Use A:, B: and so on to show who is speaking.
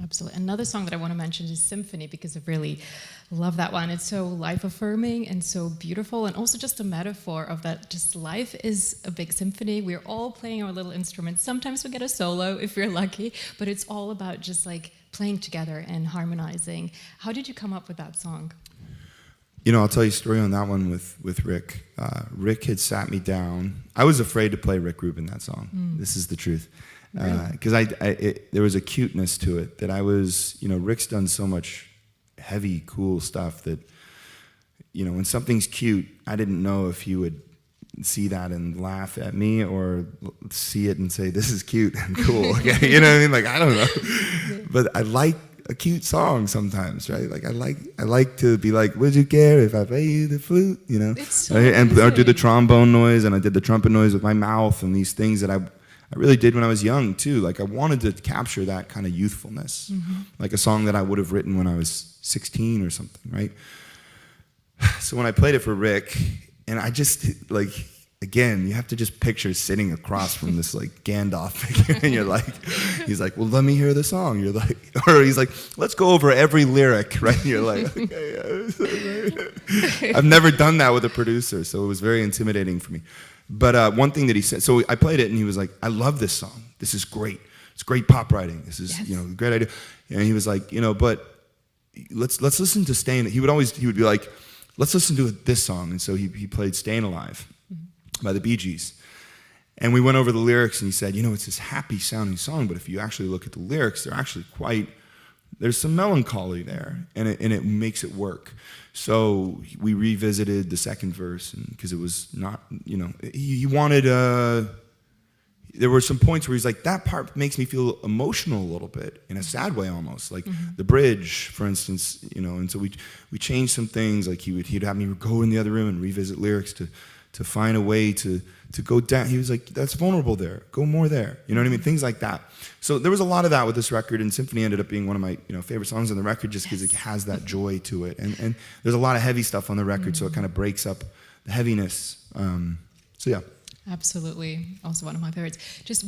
A: Absolutely. Another song that I want to mention is Symphony, because I really love that one. It's so life-affirming and so beautiful, and also just a metaphor of that just life is a big symphony. We're all playing our little instruments. Sometimes we get a solo if we're lucky, but it's all about just like playing together and harmonizing. How did you come up with that song?
B: You know, I'll tell you a story on that one with Rick. Rick had sat me down. I was afraid to play Rick Rubin that song. This is the truth. Because there was a cuteness to it that I was, you know, Rick's done so much heavy, cool stuff that, you know, when something's cute, I didn't know if he would see that and laugh at me or see it and say, this is cute and cool. Okay? You know what I mean? Like, I don't know. But I like a cute song sometimes, right? Like, I like to be like, would you care if I play you the flute? You know?
A: So
B: or do the trombone noise, and I did the trumpet noise with my mouth, and these things that I really did when I was young, too. Like, I wanted to capture that kind of youthfulness. Like a song that I would have written when I was 16 or something, right? So when I played it for Rick, and I just, like, again, you have to just picture sitting across from this, like, Gandalf figure, and you're like, he's like, well, let me hear the song. You're like, or he's like, let's go over every lyric, right? And you're like, okay. I've never done that with a producer, so it was very intimidating for me. But one thing that he said, so I played it, and he was like, I love this song. This is great. It's great pop writing. This is, you know, a great idea. And he was like, you know, but let's listen to Staying. He would be like, let's listen to this song. And so he played Staying Alive by the Bee Gees. And we went over the lyrics, and he said, you know, it's this happy sounding song, but if you actually look at the lyrics, they're actually there's some melancholy there, and it makes it work. So we revisited the second verse, because it was not, you know, he wanted, there were some points where he's like, that part makes me feel emotional a little bit, in a sad way almost, like the bridge, for instance, you know, and so we changed some things, like he'd have me go in the other room and revisit lyrics to find a way to go down. He was like, that's vulnerable there, go more there, you know what I mean, things like that. So there was a lot of that with this record, and Symphony ended up being one of my, you know, favorite songs on the record, just because it has that joy to it, and there's a lot of heavy stuff on the record, so it kind of breaks up the heaviness. So yeah.
A: Absolutely, also one of my favorites. Just